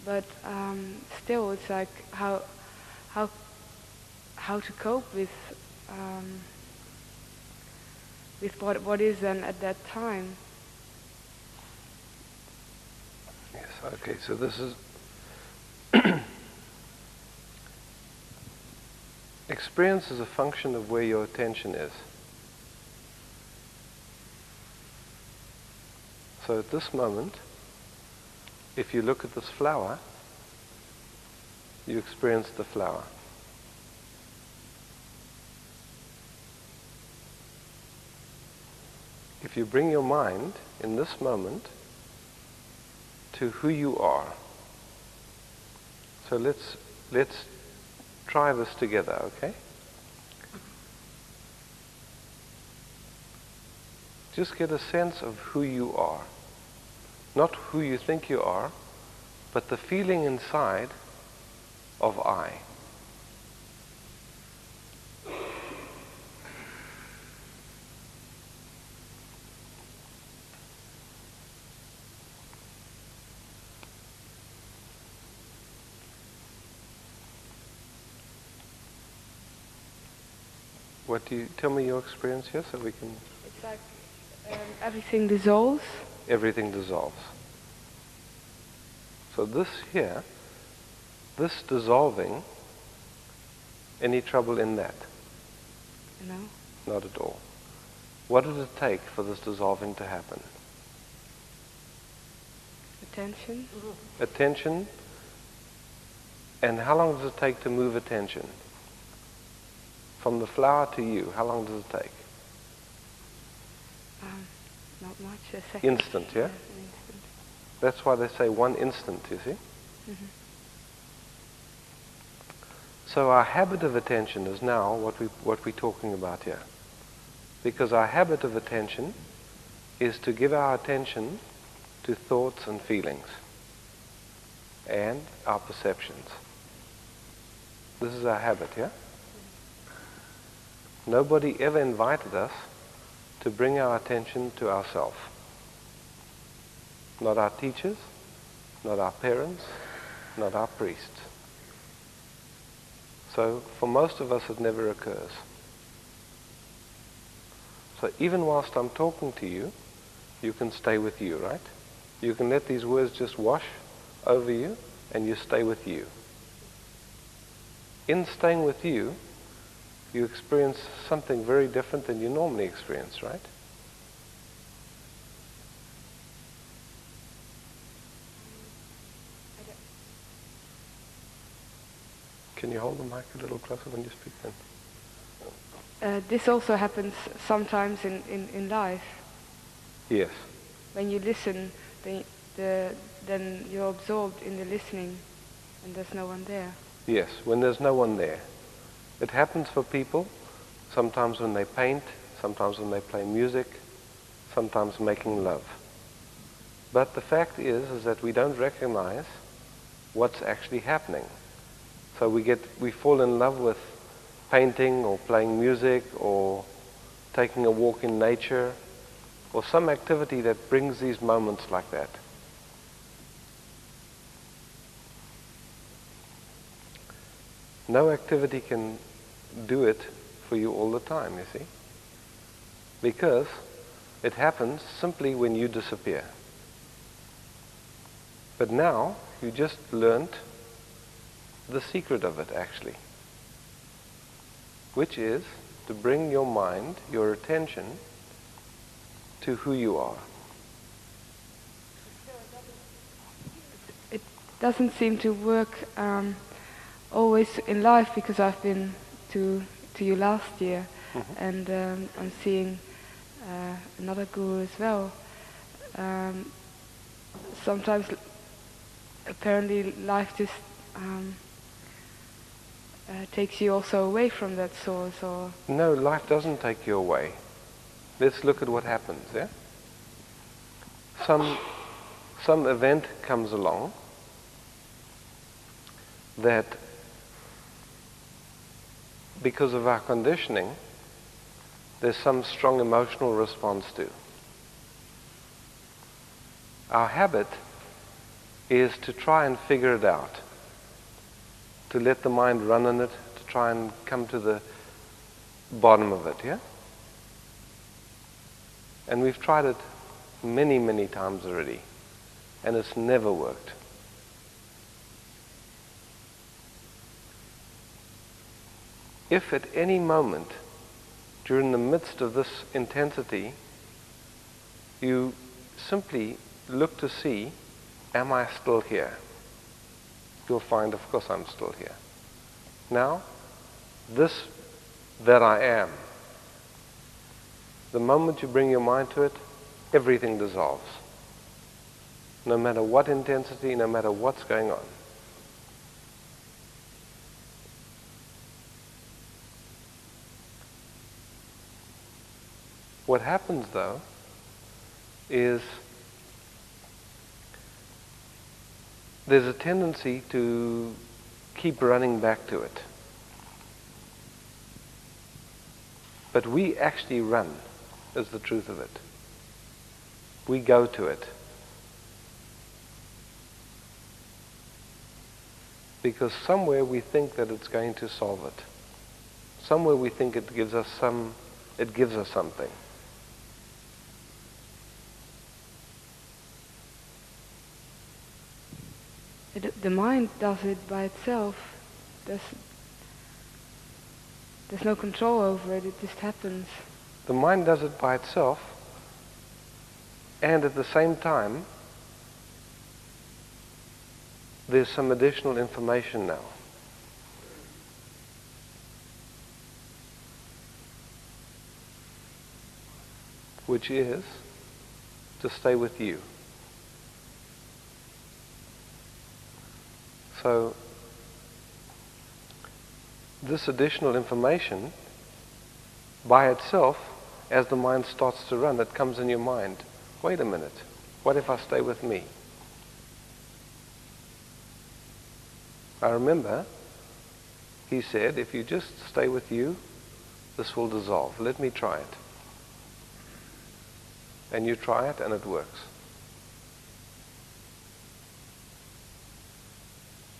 but still, it's like how to cope with what is then at that time. Yes, okay, so this is experience is a function of where your attention is. So at this moment, if you look at this flower, you experience the flower. If you bring your mind in this moment to who you are, so let's try this together, okay? Just get a sense of who you are. Not who you think you are, but the feeling inside of I. What do you tell me your experience here so we can... It's like everything dissolves. Everything dissolves. So this here, this dissolving, any trouble in that? No. Not at all. What does it take for this dissolving to happen? Attention. Attention. And how long does it take to move attention? From the flower to you, how long does it take? Not much, a second. Instant, yeah? An instant. That's why they say 1 instant, you see? Mm-hmm. So our habit of attention is now what we're talking about here. Because our habit of attention is to give our attention to thoughts and feelings and our perceptions. This is our habit, yeah? Nobody ever invited us to bring our attention to ourselves. Not our teachers, not our parents, not our priests. So for most of us it never occurs. So even whilst I'm talking to you, you can stay with you, right? You can let these words just wash over you and you stay with you. In staying with you, you experience something very different than you normally experience, right? Can you hold the mic a little closer when you speak then? This also happens sometimes in life. Yes. When you listen, then you're absorbed in the listening and there's no one there. Yes, when there's no one there. It happens for people, sometimes when they paint, sometimes when they play music, sometimes making love. But the fact is that we don't recognize what's actually happening. So we fall in love with painting or playing music or taking a walk in nature or some activity that brings these moments like that. No activity can do it for you all the time, you see. Because it happens simply when you disappear. But now, you just learnt the secret of it, actually. Which is to bring your mind, your attention, to who you are. It doesn't seem to work always in life, because I've been to you last year, and I'm seeing another guru as well. Sometimes apparently life just takes you also away from that source, or... No, life doesn't take you away. Let's look at what happens, yeah? Some event comes along that, because of our conditioning, there's some strong emotional response to. Our habit is to try and figure it out, to let the mind run on it, to try and come to the bottom of it, yeah? And we've tried it many, many times already, and it's never worked. If at any moment during the midst of this intensity you simply look to see, am I still here? You'll find, of course, I'm still here. Now, this that I am, the moment you bring your mind to it, everything dissolves. No matter what intensity, no matter what's going on. What happens, though, is there's a tendency to keep running back to it. But we actually run, is the truth of it. We go to it. Because somewhere we think that it's going to solve it. Somewhere we think it gives us something. The mind does it by itself. There's no control over it. It just happens. The mind does it by itself, and at the same time, there's some additional information now. Which is to stay with you. So, this additional information, by itself, as the mind starts to run, it comes in your mind. Wait a minute, what if I stay with me? I remember, he said, if you just stay with you, this will dissolve. Let me try it. And you try it and it works.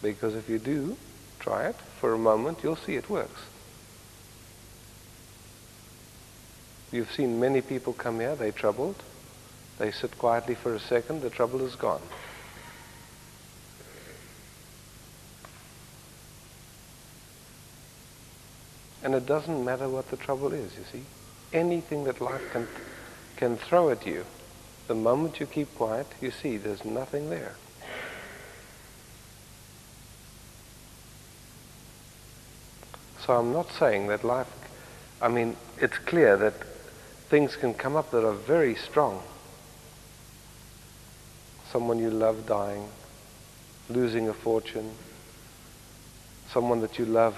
Because if you do try it for a moment, you'll see it works. You've seen many people come here, they're troubled. They sit quietly for a second, the trouble is gone. And it doesn't matter what the trouble is, you see. Anything that life can throw at you, the moment you keep quiet, you see there's nothing there. So I'm not saying that it's clear that things can come up that are very strong. Someone you love dying, losing a fortune, someone that you love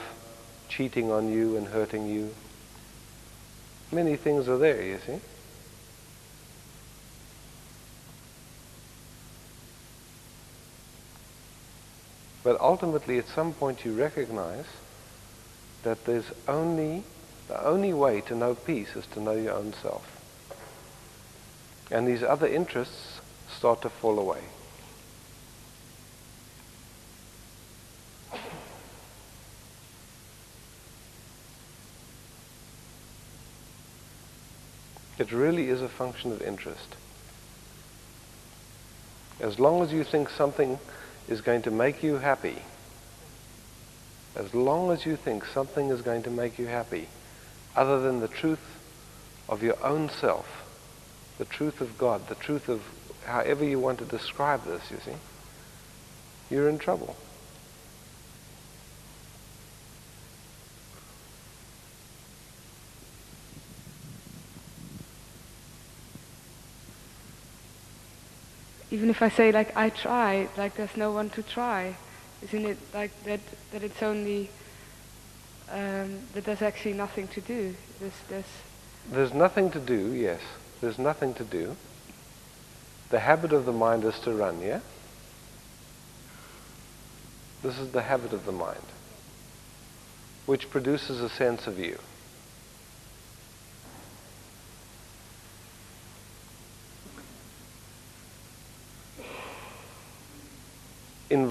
cheating on you and hurting you. Many things are there, you see. But ultimately, at some point you recognize that the only way to know peace is to know your own self. And these other interests start to fall away. It really is a function of interest. As long as you think something is going to make you happy, as long as you think something is going to make you happy, other than the truth of your own self, the truth of God, the truth of however you want to describe this, you see, you're in trouble. Even if I say, like, I try, like, there's no one to try. Isn't it like that it's only, that there's actually nothing to do? There's nothing to do, yes. There's nothing to do. The habit of the mind is to run, yeah? This is the habit of the mind, which produces a sense of you.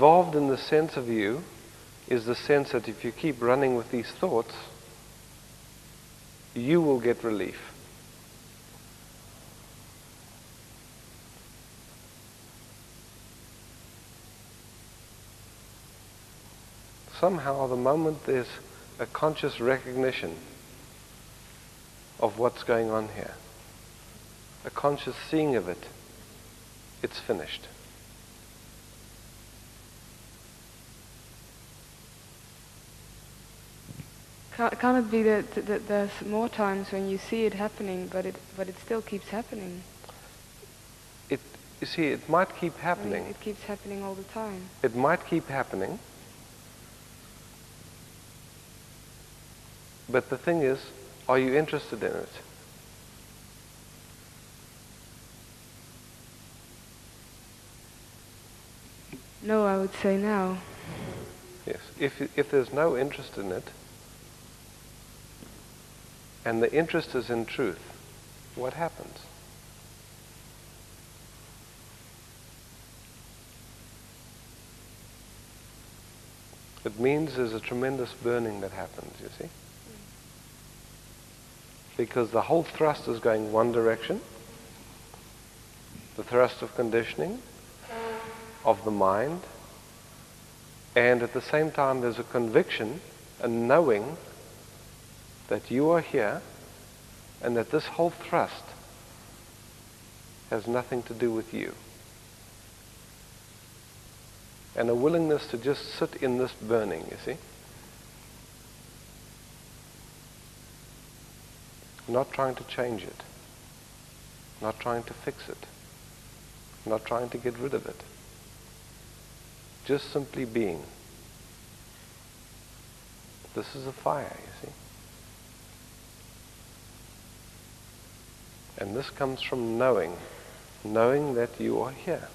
involved in the sense of you is the sense that if you keep running with these thoughts, you will get relief. Somehow, the moment there's a conscious recognition of what's going on here, a conscious seeing of it, it's finished. Can't it be that there's more times when you see it happening, but it still keeps happening? You see, it might keep happening. I mean, it keeps happening all the time. It might keep happening. But the thing is, are you interested in it? No, I would say no. Yes. If there's no interest in it, and the interest is in truth, what happens? It means there's a tremendous burning that happens, you see? Because the whole thrust is going one direction, the thrust of conditioning, of the mind, and at the same time there's a conviction, a knowing that you are here and that this whole thrust has nothing to do with you. And a willingness to just sit in this burning, you see? Not trying to change it, not trying to fix it, not trying to get rid of it. Just simply being. This is a fire, you see? And this comes from knowing that you are here.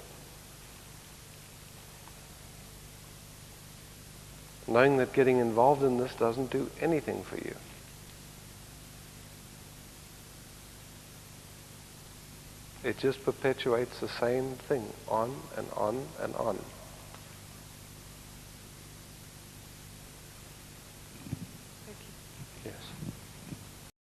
Knowing that getting involved in this doesn't do anything for you. It just perpetuates the same thing on and on and on.